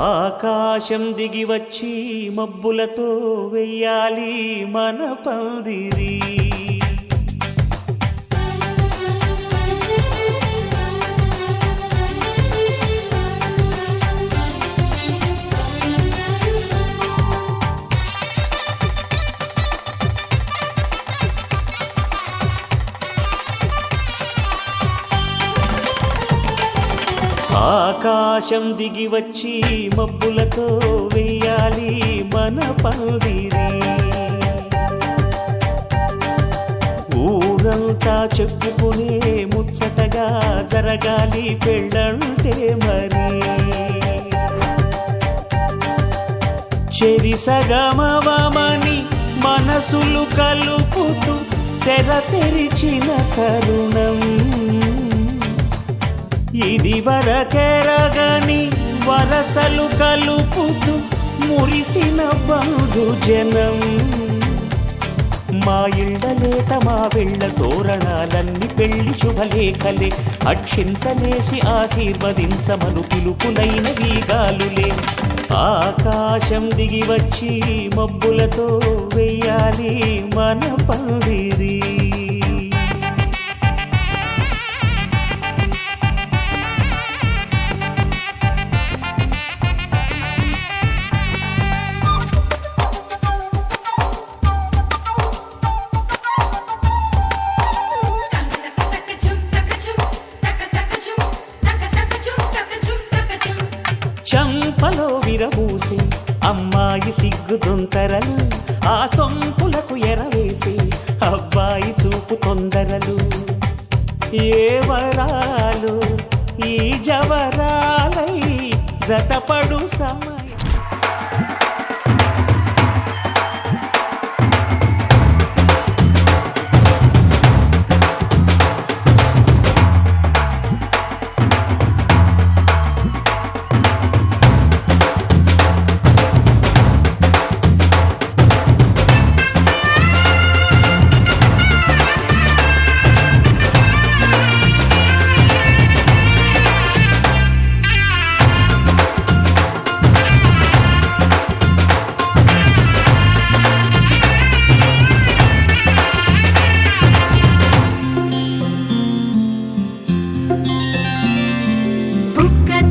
ఆకాశం దిగి వచ్చి మబ్బులతో వెయ్యాలి మన పందిరి. ఆకాశం దిగి వచ్చి మబ్బులతో వెయ్యాలి మన పందిరి. ఊరంతా చెప్పుకునే ముచ్చటగా జరగాలి పెళ్ళంటే మరి. చెరిసగమవమని మనసులు కలుపుతూ తెర తెరిచిన తరుణం ఇది వరకెరగని వరసలు కలుపుతూ మురిసిన బంధు జనం. మా ఇళ్ళలేత మా వెళ్ళ తోరణాలన్నీ పెళ్లి శుభలేఖలే అక్షింతలేసి ఆశీర్వదించమను పిలుపులైన వీగాలులే ఆకాశం దిగి వచ్చి మబ్బులతో వెయ్యాలి మన పందిరి చంపలో విరబూసి అమ్మాయి సిగ్గుదొంతరలు ఆ సొంపులకు ఎరవేసి అబ్బాయి చూపు తొందరలు ఏ వరాలు ఈ జవరాలై జతపడు సమయం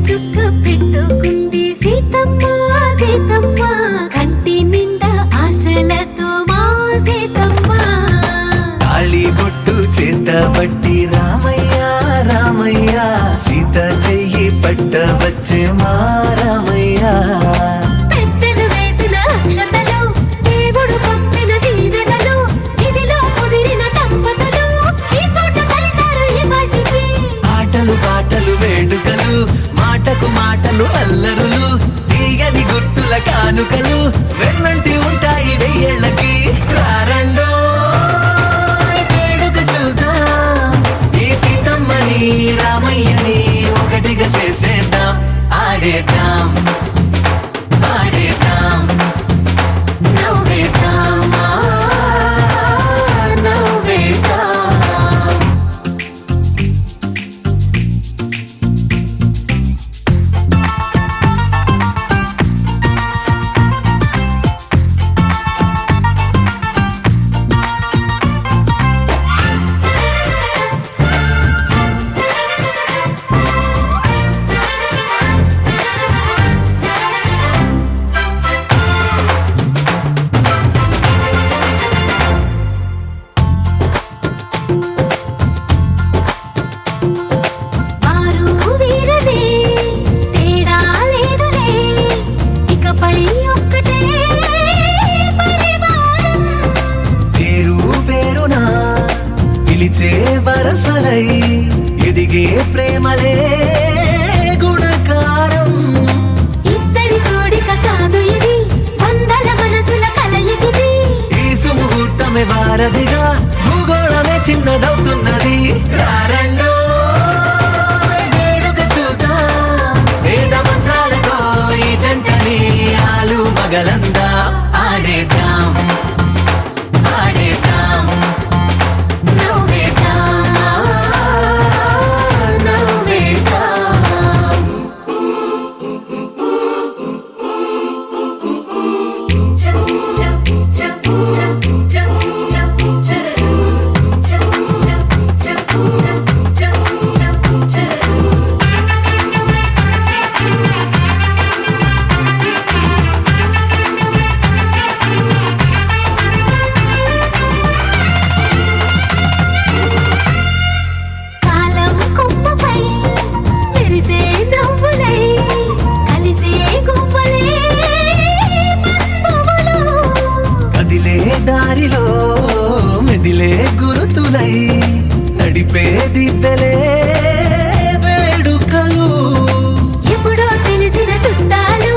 చుక్క పెట్టుకుంది సీతమ్మ సీతమ్మ కంటి నిండా ఆశలతో మా సీతమ్మ తాళి బొట్టు చేతబట్టి రామయ్య రామయ్య సీత చెయ్యి పట్ట వచ్చే మా రామయ్య పెద్దలు వేసిన అక్షతలు దేవుడు పంపిన దీవెనలు ఇవిలో కుదిరిన దంపతులు ఈ చోట కలిసారు ఈ వాటికి ఆటలు పాటలు వేడుకలు మాటకు మాటలు అల్లరులు తీయని గుర్తుల కానుకలు వెన్నంటి ఉంటాయి వెయ్యేళ్ళకి రారండో వేడుక చూద్దాం ఈ సీతమ్మని రామయ్యని ఒకటిగా చేసేద్దాం ఆడేద్దాం ఆడేద్దాం నవ్వేద్దాం నవ్వేద్దాం వరసలై ఎదిగే ప్రేమలే గుణకారం ఇద్దరి కోడిక కాదు ఇది వందల మనసుల కలయికిది ఈ సుముహూర్తమే వారధిగా భూగోళమే చిన్నదవుతున్నది రారండో వేడుక చూద్దాం వేద మంత్రాలతో ఈ జంటని ఆలు మగలందా ఆడేద్దాం ఆడేద్దాం దారిలో మెదిలే గురుతులై నడిపే దిబ్బెలే వేడుకలు ఎప్పుడో తెలిసిన చుట్టాలు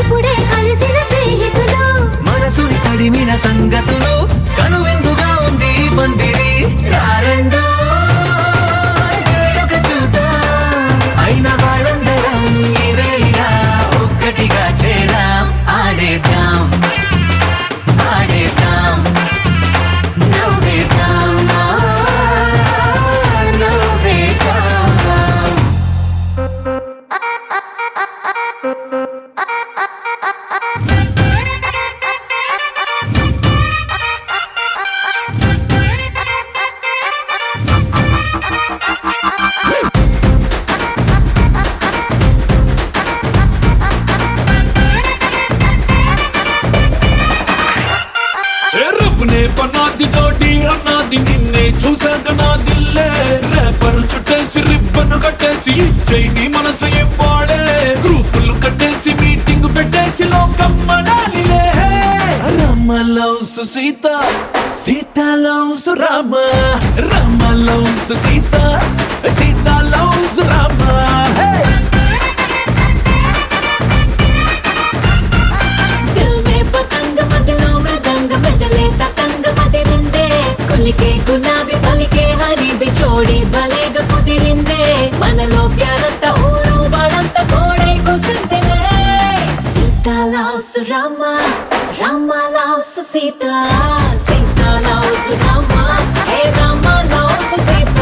ఇప్పుడే కలిసిన స్నేహితులు మనసుని తడిమిన సంగతులు కనువిందుగా ఉంది పందిరి రారండో వేడుక చూద్దాం అయిన వాళ్ళందరం ఈ వేళ ఒక్కటిగా చేరాం ఆడేద్దాం ఆడేద్దాం నాది నిన్నే చూశాక నా దిల్లే రేపర్ చుట్టేసి రిబ్బన్ కట్టేసి ఇచ్చేయి మనసు ఇవ్వాడే గ్రూపులు కట్టేసి మీటింగ్ పెట్టేసి లోకం మనాలిలే Rama loves Sita Sita loves Rama Rama loves Sita Sita loves Rama దిల్ మే పతంగ మదిలో మృదంగ మెదలే తతంగ మదిరిందే కొలికే గులాబీ పలికే హరి బిచోడి భలేగా కుదిరిందే మనలో ప్యారంత ఊరు వాడంత కోడై కుసిందిలే Sita loves Rama Rama loves Sita Sita loves Rama hey Rama loves Sita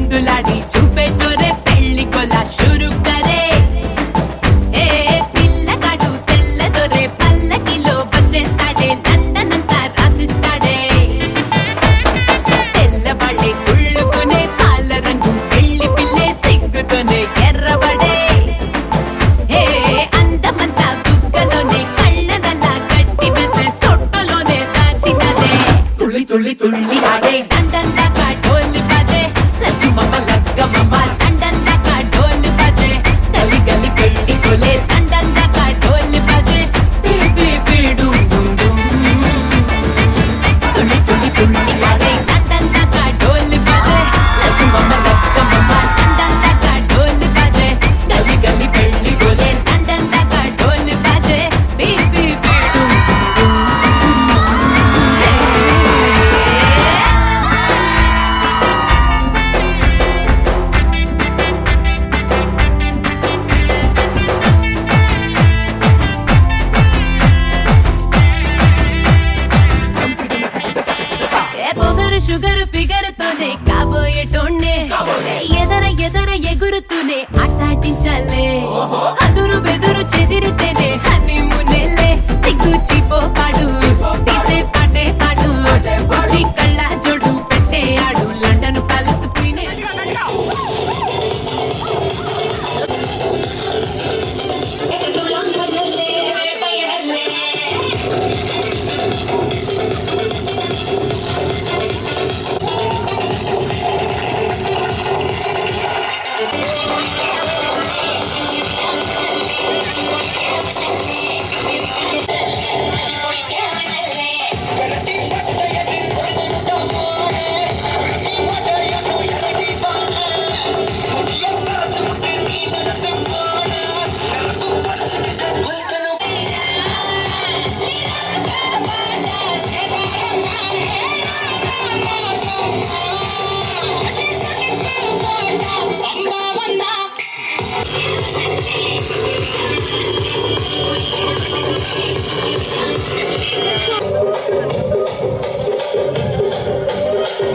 చిందులాడి చూపే చోరే పెళ్లి కొలా షురు కరే ఏ పిల్లగాడు తెల్లదొరే పల్లకిలో వచ్చేస్తాడే లండన్ అంతా రాసిస్తాడే తెల్లబడే కుళ్ళుకునే పాల రంగు పెళ్లి పిల్లే సిగ్గుతోనే ఎర్రబడే ఏ అందమంతా బుగ్గలోనే కళ్ళనల్లా గట్టి వేసే సొట్టలోనే దాచినదే తుళ్ళి తుళ్ళి తుళ్ళి ఆడే లండన్ దాకా ఢోలు బాజే లచ్చుమమ్మ లగ్గమమ్మ లండన్ దాకా ఢోలు బాజే గలి గలి పెళ్లి కొలే లండన్ దాకా ఢోలు బాజే బీ బీ డుమ్ డుమ్ డుమ్ తుళ్ళి తుళ్ళి తుళ్ళి ఆడే లండన్ దాకా ఢోలు బాజే లచ్చుమమ్మ లగ్గమమ్మ లండన్ దాకా ఢోలు బాజే గలి గలి పెళ్లి కొలే లండన్ దాకా ఢోలు బాజే బీ బీ బీ డుమ్ డుమ్ హే ఏ పొగరు షుగర్ ఫిగర్ తోనే కాబోయేటోన్నే ఎదర ఎదర ఎగురుతూనే ఆటాటించాలే అదురు బెదురు చెదిరితేనే హనీమూనేలే సిగ్గు చీపో పాడు తీసే పాటే పాడు వచ్చి కళ్ళ జోడు పెట్టే ఆడు లండన్ ప్యాలెస్ క్వీనే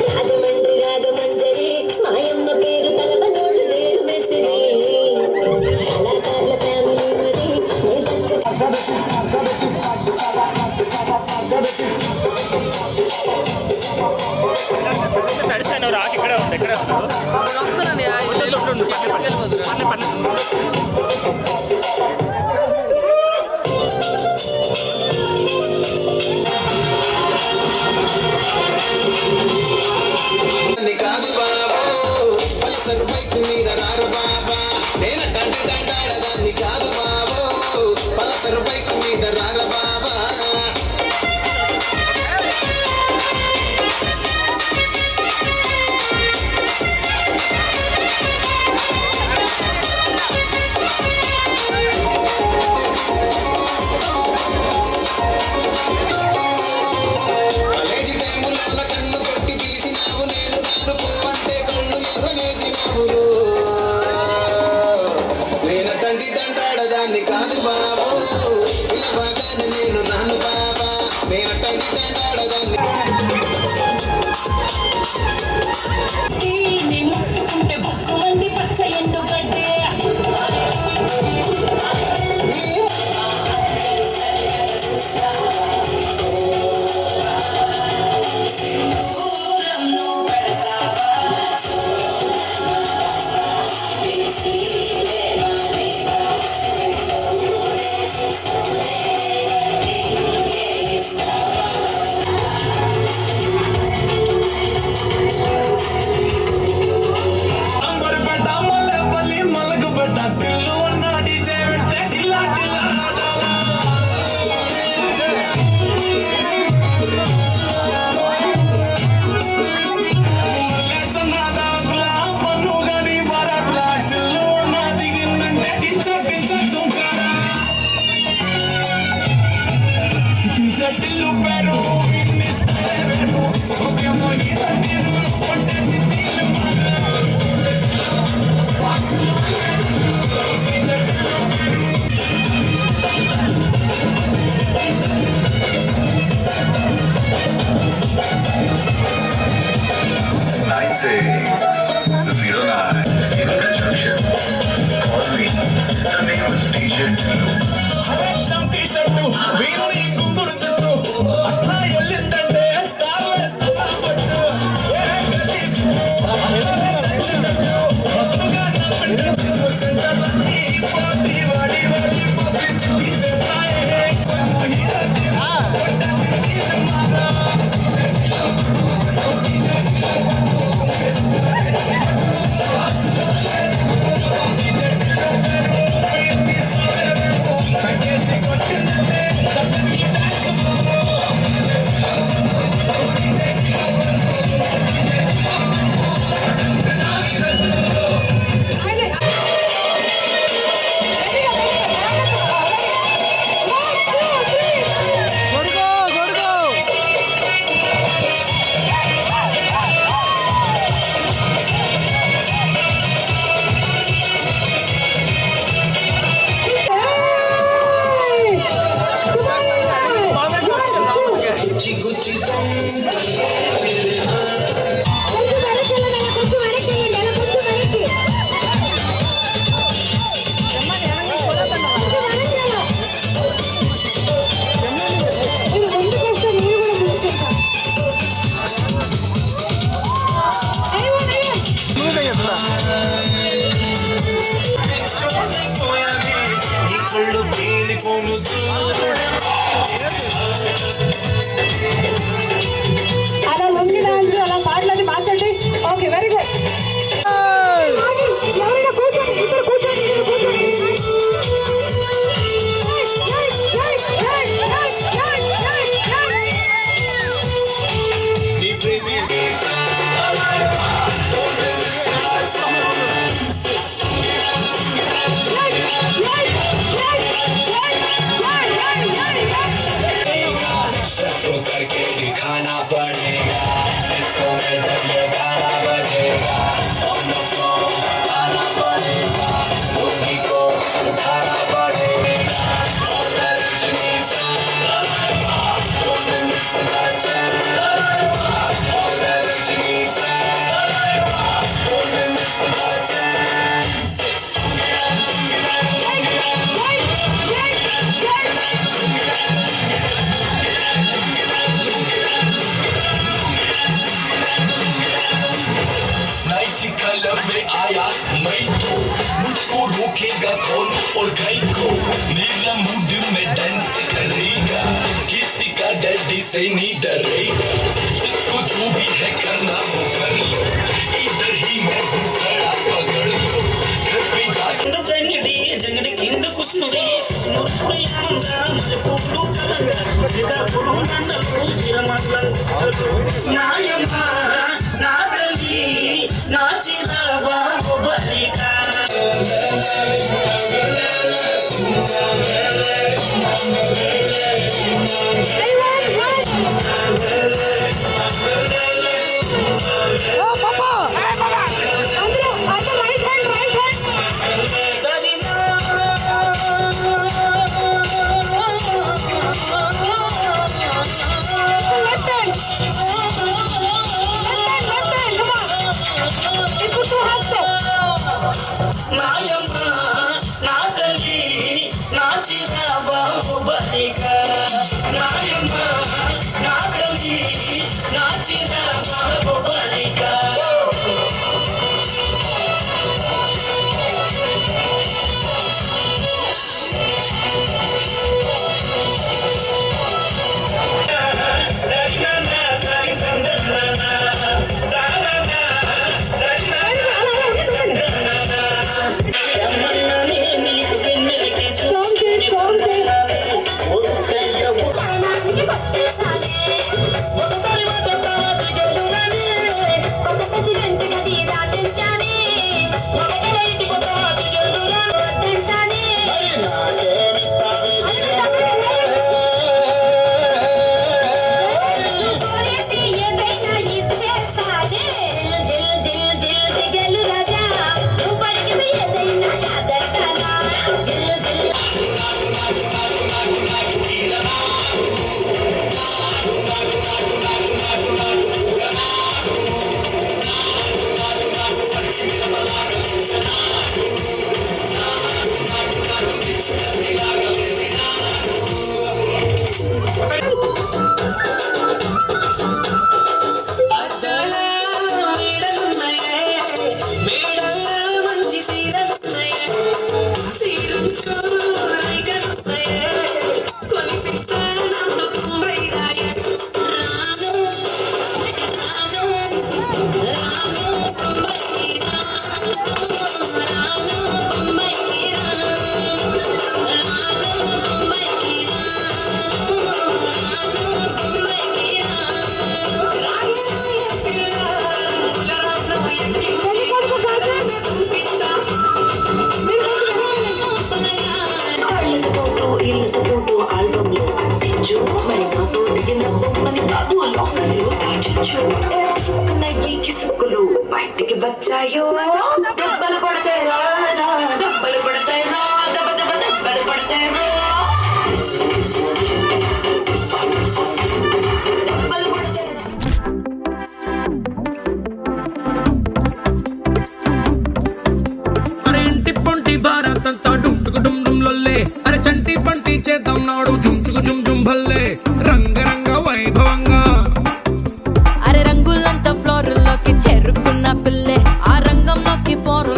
రాజమండ్రి రాగమంజరి మాయమ్మ పేరు తలవనోళ్ళు వేరు మెసిరి కళాకారుల ఫ్యామిలీ మరి నడిచాను రాకి ఇక్కడ ఉంది ఎక్కడ కాదు బాబా పల్సర్ బైక్ మీద రారు బాబా నేను డండి దండాడదాన్ని కాదు బాబో పల్సర్ బైక్ మీద రారు బాబా కాలేజీ టైములో కన్ను కొట్టి పిలిచినావు నేను నన్ను పోవంటే కళ్ళు ఎర్రవేసినావు నేనటండి దండాడదాన్ని కాదు బాబో పిలవగానే నేను నాను బాబా నేనటండి దండాడదాన్ని ముట్టుకుంటే బుక్కు మంది పచ్చ ఎండు గడ్డే నీ కళ్ళు పేలిపోను అలా లొంగి డాన్స్ అలా పాటలని మార్చండి. Okay, very good. ఎవరైనా కూర్చోండి, ఇద్దరు కూర్చోండి, ఇద్దరు కూర్చోండి. నీ ప్రేమే करके दिखाना पड़ेगा इसको मैं जब ये गाना बजेगा हम लोग को आना पड़ेगा मुर्गी को उठाना पड़ेगा कलम में आया मैं तो मुझको रोकेगा कौन और गाय को मेरा मूड में डांस करेगा किसी का डैडी से नहीं डरेगा जिसको जो भी है करना वो कर लो इधर ही मैं हूँ खड़ा पकड़ लो घर पे जाकर जंगड़ी किंद कुस्नुरी कुस्नुरी आनंदा मुझे पूरू कलंगा जिगा पूरू नन्नू जिरमल्लंग नायम्मा नागली नाचिरावा बलिका బయటికి వచ్చాయో దెబ్బలు పడతాయి రాజా దెబ్బలు పడతాయి రా దెబ్బ దెబ్బ దెబ్బలు పడతాయి రా దెబ్బలు పడతాయి అరే ఇంటి పొంటి భారత్ అంతా డుమ్టుకు డుమ్ డుమ్ లొల్లే అరే చంటి పంటి చేద్దాం నాడు చుంచుకు జుమ్ జుమ్ భల్లే రంగరంగ వైభవంగా అరే రంగులంతా ఫ్లోర్లోకి చేరుకున్న పిల్లే ఆ రంగంలోకి పోరు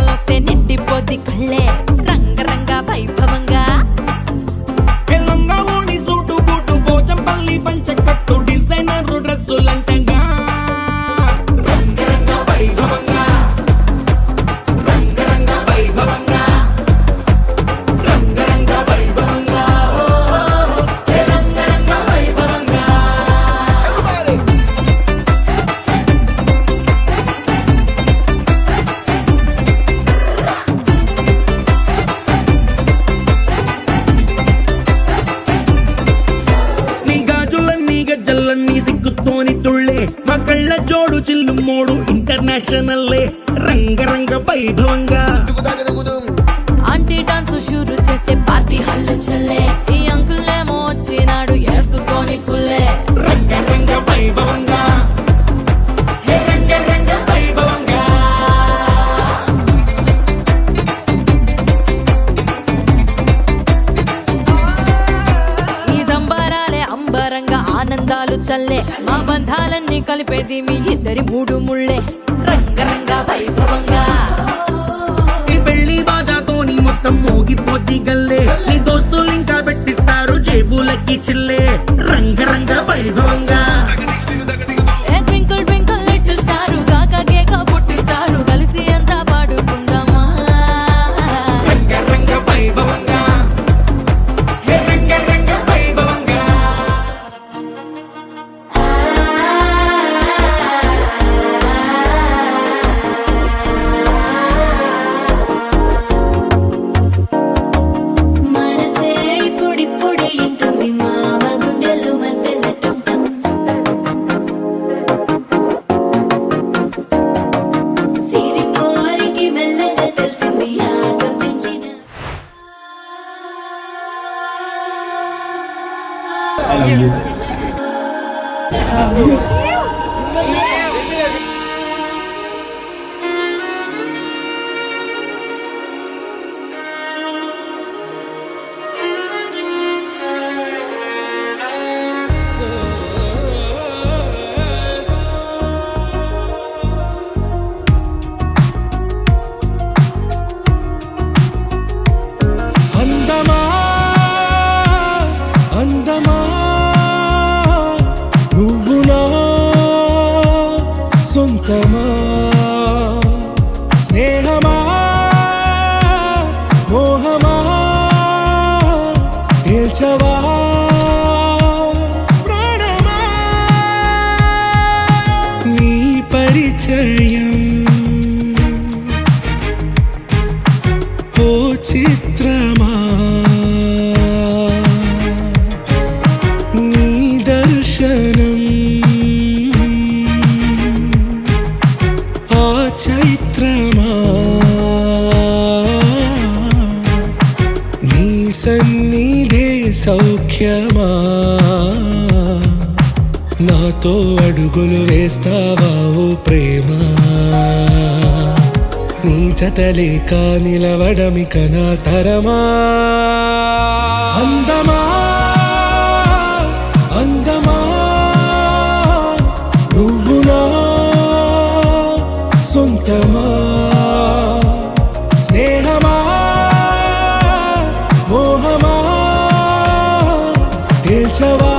నేషనల్లే రంగరంగ వైభవంగా ఆంటీ డాన్స్ షురు చేస్తే పార్టీ హల్లు చల్లే ఈ అంకుల్ ఏమో వచ్చినాడు వేసుకొని ఫుల్లే రంగరంగ వైభవంగా రంగరంగ వైభవంగా ఈ సంబరాలే అంబరంగా ఆనందాలు చల్లే మా బంధాలన్నీ కలిపేది మీ ఇద్దరి మూడు ముళ్ళే రంగరంగ వైభవంగా ఈ పెళ్లి బాజాతోని మొత్తం మోగిపోద్ది గల్లే నీ దోస్తులు ఇంకా పెట్టిస్తారు జేబులకి చిల్లే రంగరంగ వైభవంగా ట్వింకిల్ ట్వింకిల్ లిటిల్ స్టార్ గాక కేక పుట్టిస్తారు కలిసి అంతా పాడుకుందామా రంగరంగ వైభవంగా రంగరంగ వైభవంగా మనసే ఇప్పుడిప్పుడే ఇంటుంది మామ గుండెలు మధ్యలో టం సిరిపోరికి మెల్లగా తెలిసింది ఆశ పెంచిన అందమా అందమా నువ్వు నా సొంతమా స్నేహమా మోహమా తేల్చవా ప్రాణమా నీ పరిచయం ఓ చిత్రమా నీ దర్శనం ఆ చైత్రమా నీ సన్నిధే సౌఖ్యమా నాతో అడుగులు వేస్తావా ఓ ప్రేమ నీ జతలేక నిలవడమిక నా తరమా అందమా అందమా నువ్వు నా సొంతమా స్నేహమా మోహమా తేల్చవా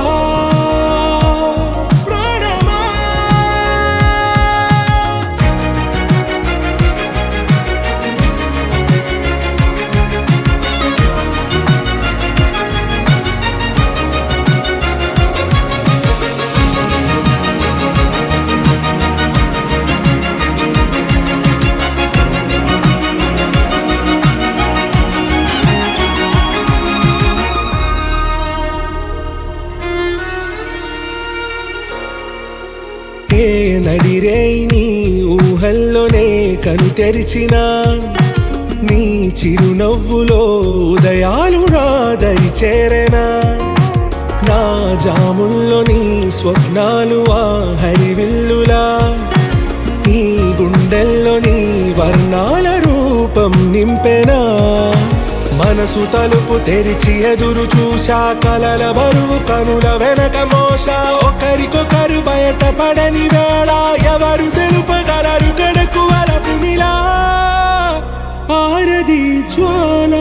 ప్రాణమా ఏ నడిరే నీ ఊహల్లోనే కను తెరిచిన నీ చిరునవ్వులో ఉదయాలు నా దరి చేరెనా నా జాముల్లో నీ స్వప్నాలు ఆ హరివిల్లులా ఈ గుండెల్లో నీ వర్ణాల రూపం నింపెనా మనసు తలుపు తెరిచి ఎదురు చూశా కలల బరువు కనుల వెనక మోసా ఒకరికొకరు బయట పడని వేళ ఎవరు తెలుపగలరు గడకు వలపునిలా ఆరది జ్వాల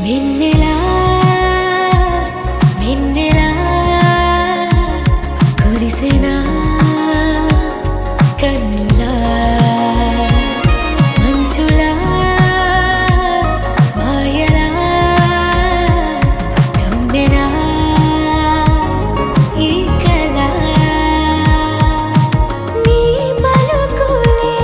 వెన్నెలా వెన్నెలా కురిసెనా కన్నులా మంచులా మాయలా కమ్మెనా ఈ కళ నీ పలుకులే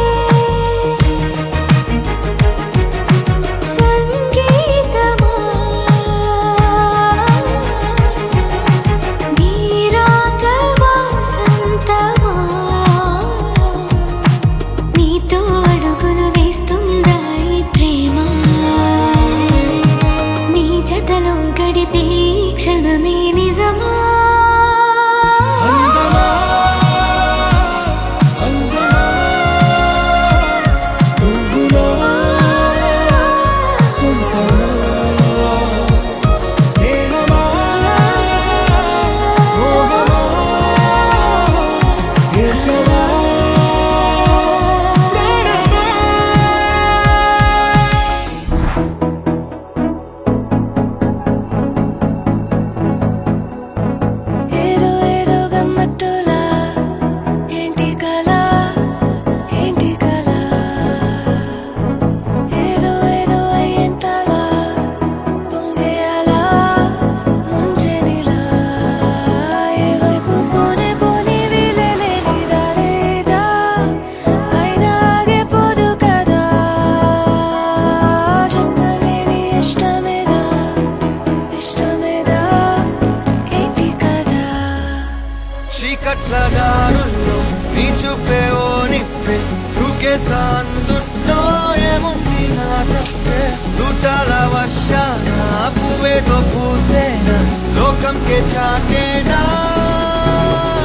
నువ్వేదో పూసేనా లోకం కే చాటేనా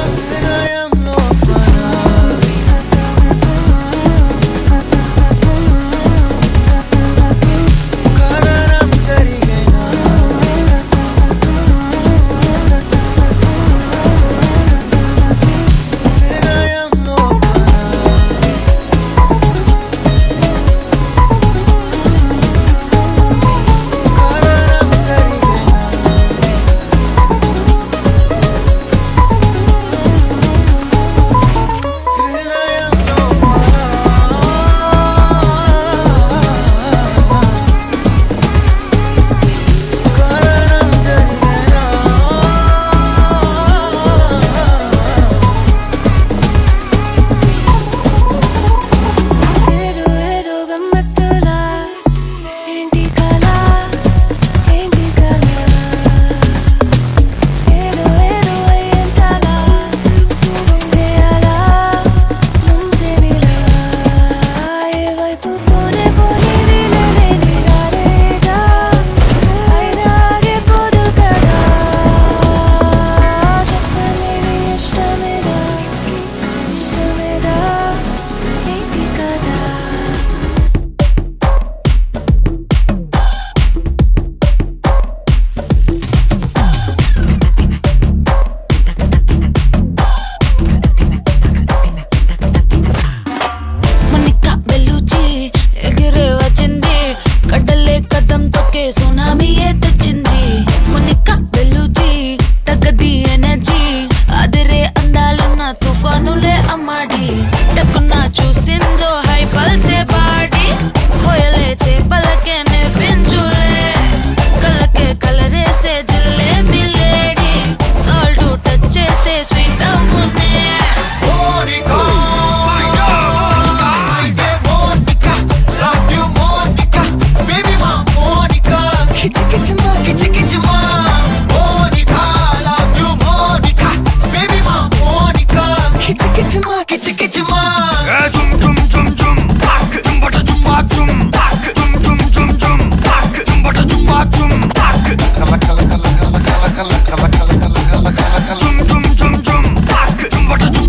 హృదయంలో ఖననం జరిగేనా హృదయంలో ఖననం జరిగేనా ఏదో ఏదో గమ్మత్తులా ఏంటి కళ ఏంటి కళ ఏదో ఏదో అయ్యేంతలా గుండె అలా ముంచెనిలా ఏ వైపు పోనే పోనీ లేని దారేగా అయినా ఆగిపోదు కదా చెప్పలేని ఇష్టమేదా ఏంటి కదా మొనిక బెలూచి ఎగిరే వచ్చింది కడ్డలే కదం తొక్కే సునామీయే తెచ్చింది మొనిక బెలూచి తగ్గది ఎనర్జీ అదిరే అందాలున్న తుఫానులే అమ్మాడి టక్కున చూసిందో హై పల్సే బాడి హోయలే చేపలకే నేర్పించులే కళ్ళకే కలరేసే జిల్లే మిల్లేడి సాల్ట్ టచ్ చేస్తే స్వీట్ అమ్మునే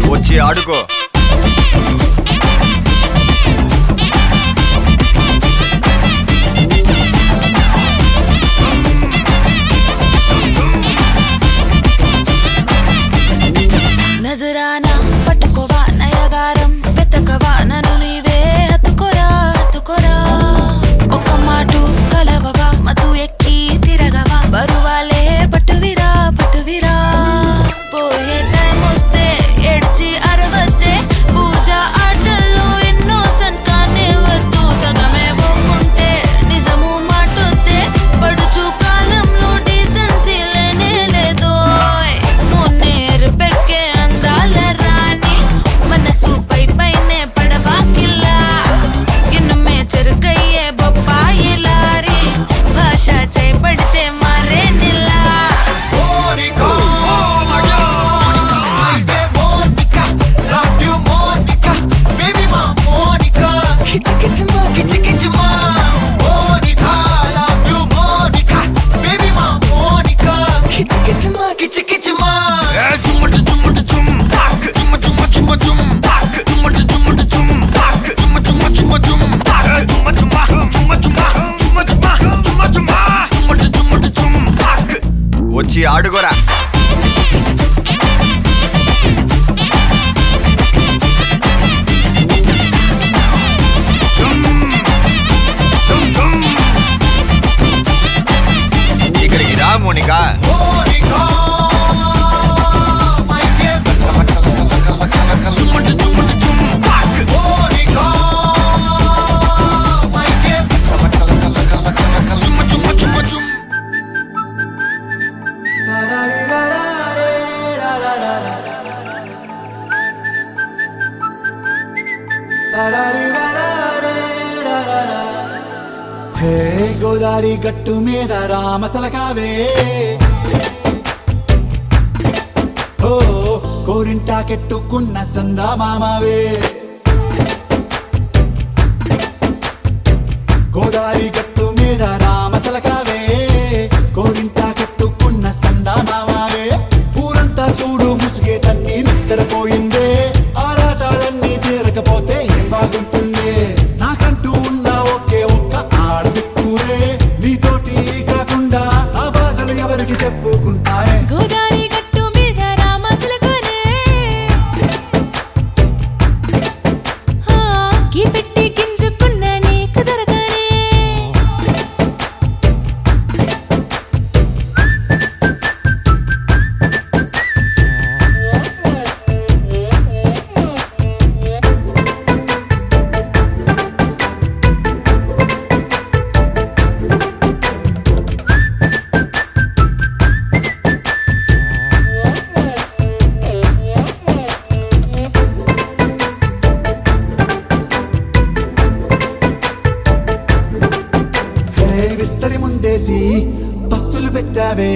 వచ్చి ఆడుకో నజరానా పట్టుకోవా నయగారం వెతకవా నన్ను నీవే హత్తుకోరా హత్తుకోరా ఒక మాటు కలవవా మతు ఎక్కి తిరగవా బరువాలే పట్టువిరా పట్టువిరా పోయే టైం వస్తే ఎడ్చి అరవద్దే పూజ ఆటల్లో ఇన్నోసెంట్ కానే వద్దు సగమే పోకుంటే నిజము మాటొద్దే పడుచు కాలంలో డీసెన్సీ లేనే లేదోయ్ మున్నేరు పెక్కే అందాల రాణి మనసు పై పైనే పడవా కిల్లా ఇన్నమే చెరుకయ్యే బొప్పాయి లారీ భాష చేపడితే మారే నిల్లా వచ్చి ఆడుకోరా ఇక్కడికి రా మోనికా హే గోదారి గట్టు మీద రామసలకావే ఓ కోరింటాకెట్టుకున్న సందా మామవే గోదారి గట్టు మీద రామసలకావే విస్తరి ముందేసి పస్తులు పెట్టావే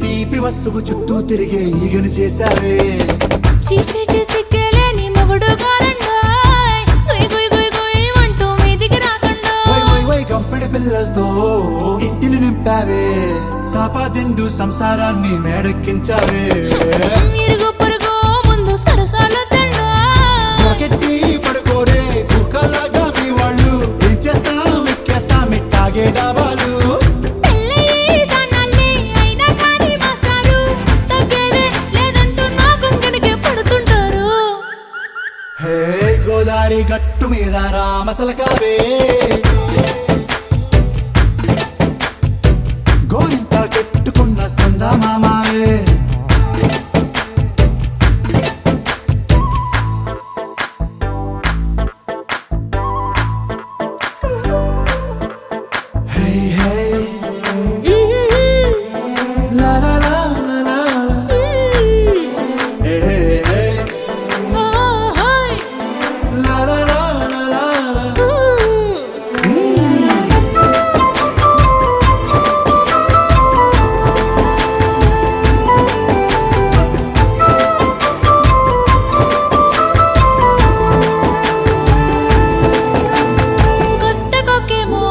తీపి వస్తువు చుట్టూ తిరిగే ఈగను చేశావే చీచీ సిగ్గలేని మొగుడు గారండాయ్ గుయ్ గుయ్ గుయ్ గుయ్ అంటూ మీదికి రాకండా వై వై వై గంపెడి పిల్లలతో ఇంటిని నింపావే సాపాదిండు సంసారాన్ని మేడెక్కించావే ఇరుగు పొరుగు ముందు సరసాలు తండా రాకెట్టి పడుకోరే కుక్కలాగా మీ వాళ్ళు ఏం చేస్తాం ఎక్కేస్తాం మిట్టాగే డాబాలు పెళ్ళయి సన్నాళ్ళే అయినా కానీ మాస్తారు తగ్గేదే లేదంటూ నా కొంగనికే పడుతుంటారు హే గోదారి గట్టు మీద రామసలకావే గోరింట కెట్టుకున్న సందా మామావే హే హే లా లా లా లా లా లా. హే హే హే ఓహోయ్ లా లా లా లా లా లా. కొత్త కొక్కేమో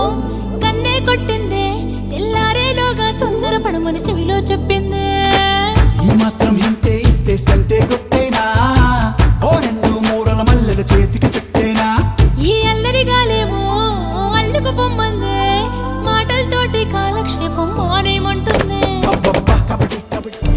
కన్నే కొట్టిందే తెల్లారేలోగా తొందర పడమని చెవిలో చెప్పిందే ఈ మాత్రం హింటే ఇస్తే సంటే కొట్టేనా ఓ రెండు మూరల మల్లెల చేతికి చుట్టేనా ఈ అల్లరి గాలేమో అల్లుకు పొమ్మందే మాటలతోటి కాలక్షేపం మానేమంటుంది అబ్బబ్బా కబడ్డీ కబడ్డీ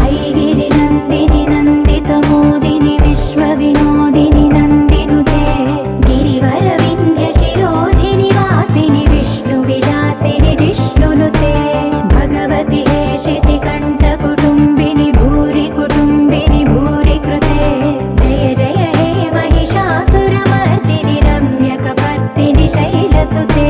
ఐగిరి నందిని నందిత మోదిని విశ్వ వినోదిని నందినుతే గిరివర వింధ్య శిరోధిని వాసిని విష్ణు విలాసిని జిష్ణునుతే భగవతి హేషితి కంఠ కుటుంబిని భూరి కుటుంబిని భూరి కృతే జయ జయ హే మహిషాసురమర్దిని రమ్యకపర్దిని శైలసుతే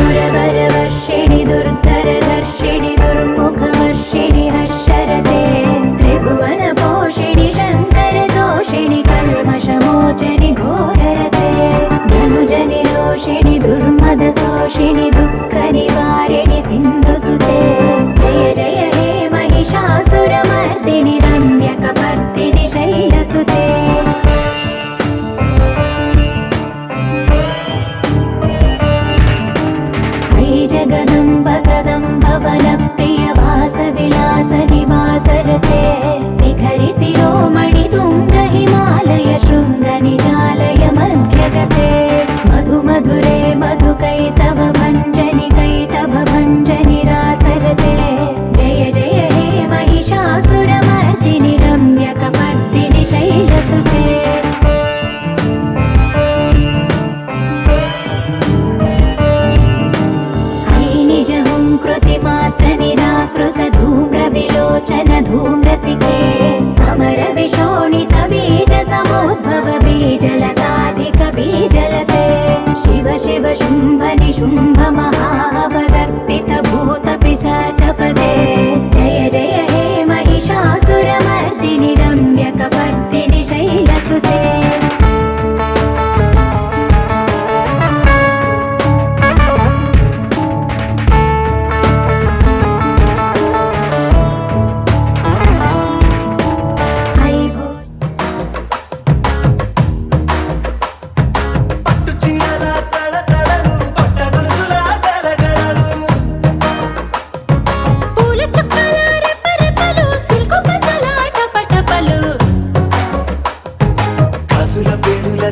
सुरवरवर्षिणि दुर्धरधर्षिणि दुर्मुखवर्षिणि हर्षरते त्रिभुवनपोषिणि शङ्करदोषिणि कल्मषमोचनि घोररते धनुजनि रोषिणि दुर्मदशोषिणि दुःखनिवारिणि सिन्धुसुते जय जय हे महिषासुरमर्दिनि रम्यकपर्दिनि शैलसुते जगदम्ब कदम्ब वनप्रिय वास विलास निवासरते शिखरि शिरोमणि तुङ्ग हिमालय शृङ्ग निजालय मध्यगते मधु मधुरे मधुकैतव भञ्जनि कैटभ भञ्जनि रासरते जय जय हे महिषासुरमर्दिनि रम्यकपर्दिनि शैलसुते कृतिमात्र निराकृत धूम्र विलोचन धूम्रसिके समर विशोणित बीज समुद्भव बीजलताधिक बीजलते शिव शिव शुम्भ निशुम्भ महावदर्पित भूत पिशाचपदे जय जय हे महिषासुरमर्दिनि रम्यकपर्दिनि शैलसुते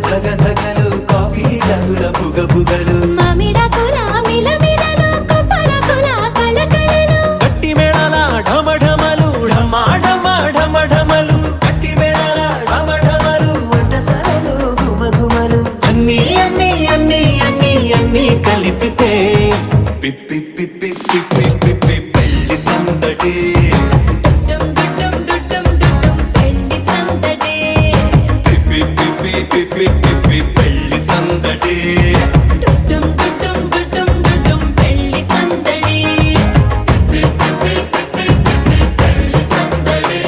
ధగధగలు కాఫీ ససుల బుగ బుగలు మామిడాకుల మిలమిలలు కొబ్బరకుల కళకళలు గట్టి మేళాల ఢమఢమలు ఢమా ఢమా ఢమఢమలు కట్టి మేళాల ఢమఢమలు వంటసాలలు గుమగుమలు అన్నీ అన్నీ అన్నీ అన్నీ అన్నీ కలిపితే పిప్పి పిప్పి పిప్పి పిప్పి పెళ్లి సందడి డుడ్డం డుడ్డం డుడ్డం డుడ్డం పెళ్లి సందడి పిప్పి పిప్పి పిప్పి పిప్పి పెళ్లి సందడి డుడ్డం డుడ్డం డుడ్డం డుడ్డం పెళ్లి సందడి పిప్పి పిప్పి పిప్పి పిప్పి పెళ్లి సందడి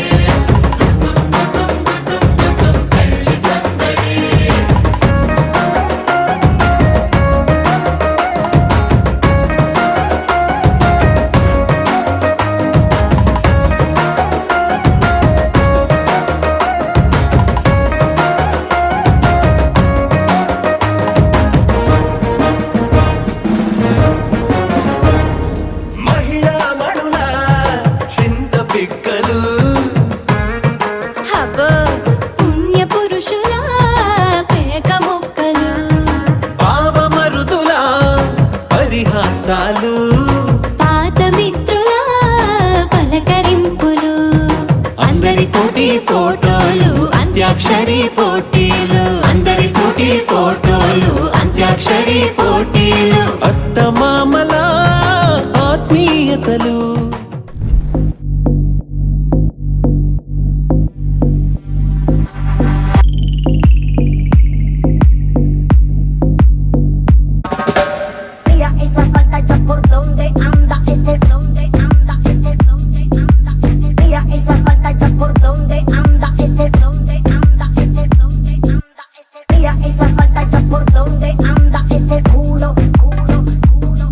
డుడ్డం డుడ్డం డుడ్డం డుడ్డం పెళ్లి సందడి మహిళా మణుల చింత పిక్కలు హబ్బో పుణ్య పురుషుల కేక మొక్కలు పావమరుదుల పరిహాసాలు పాత మిత్రుల పలకరింపులు అందరితోటి ఫోటోలు అంత్యాక్షరి పోటీలు అందరితోటి ఫోటోలు అంత్యాక్షరి పోటీలు అత్తమామల ఆత్మీయతలు Mira esa falda ya por donde anda, ese donde anda, ese donde anda. Mira esa falda ya por donde anda, ese donde anda, ese donde anda, ese. Mira esa falda ya por donde anda, ese culo, culo, culo.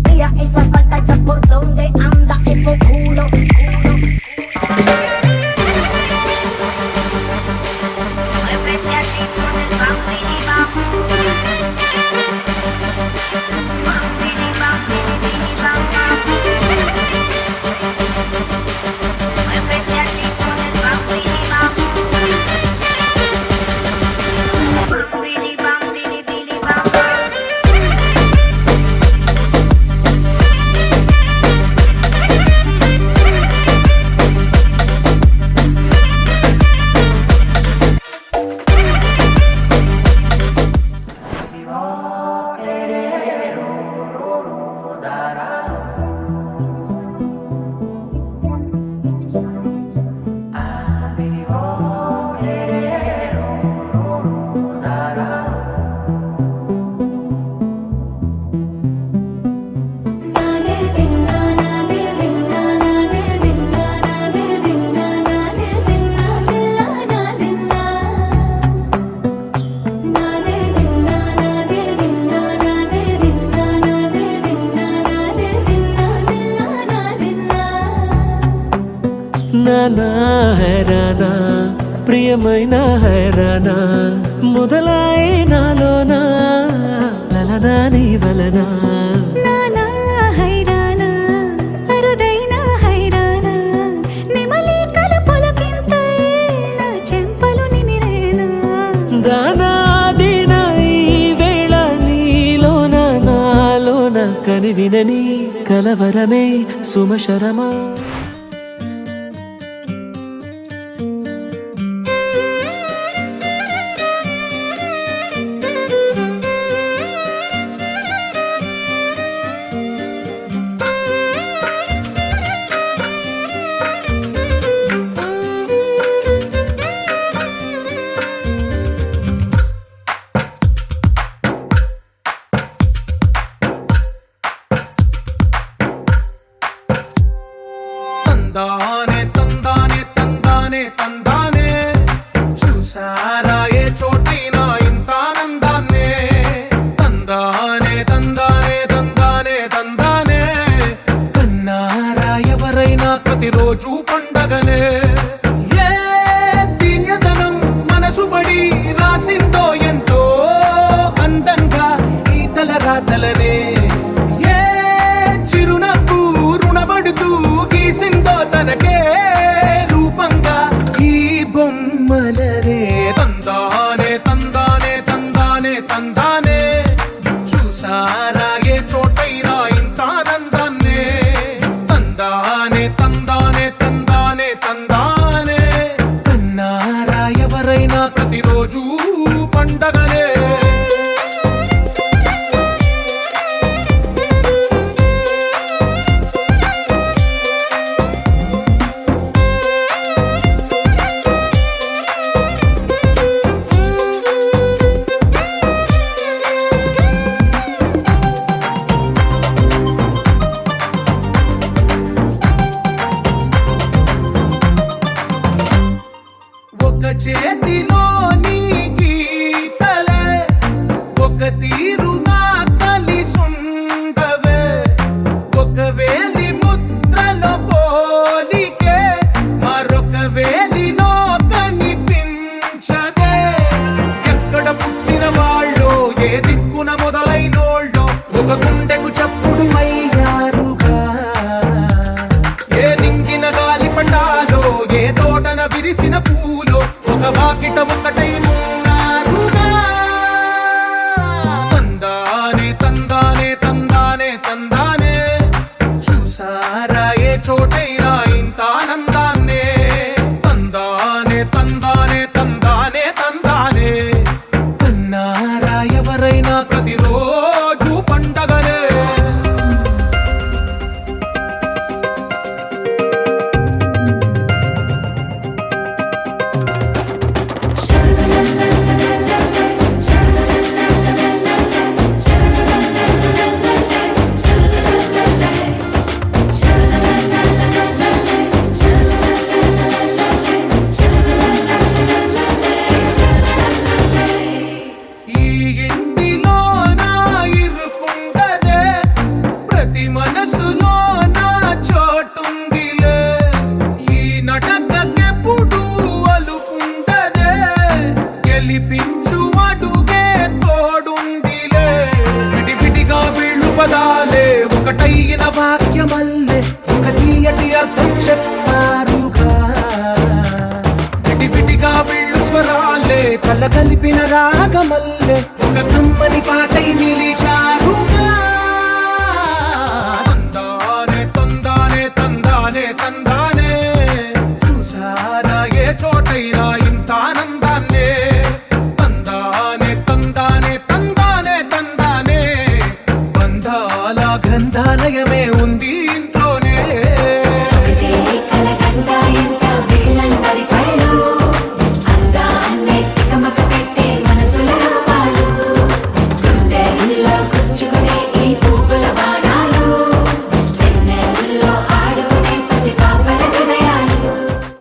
Mira esa falda ya por donde anda, ese culo, culo. నానా హైరానా ప్రియమైన హైరానా మొదలాయి నాలోనా లలనా నీ వలనా నానా హైరానా అరుదైన హైరానా నెమలి కలుపులకింతై నా చెంపలు నిమిరేనా దానాదిన ఈ వేళ నీలోన నాలోన కనివినని కలవరమే సుమశరమా పండగనే ఒక చేతిలో నీ గీతలే ఒక తీరుగా కలిసుండవే ఒక వేలి ముద్రలో పోలికే మరొక వేలిలో కనిపించదే ఎక్కడ పుట్టిన వాళ్ళో ఏ దిక్కున మొదలైనోళ్ళో ఒక గుండెకు చప్పుడు అయ్యారుగా ఏ నింగిన గాలి పటాలో ఏ తోటన విరిసిన పూలో ఒక వాకిట ఒకటై ఉన్నారుగా తందానే తందానే తందానే తందానే చూసారా ఏ చోటైనా ఇంత ఆనందాన్నే తందానే తందానే తందానే తందానే కన్నారా ఎవరైనా ప్రతిరోజు పండగనే ఈ ఇంటిలో నా ఇరుకుండదే ప్రతి మనసులో నా చోటుందిలే ఈ నటకెప్పుడు అలుకుండదే గెలిపించు అడుగే తోడుందిలే విడివిడిగా వీళ్ళు పదాలే ఒకటైన వాక్యమల్లే ఒక తీయటి అర్థం చెప్పారుగా విడివిడిగా వీళ్ళు స్వరాలే కల కలిపిన రాగమల్లే ఒక కమ్మని పాటై నిలి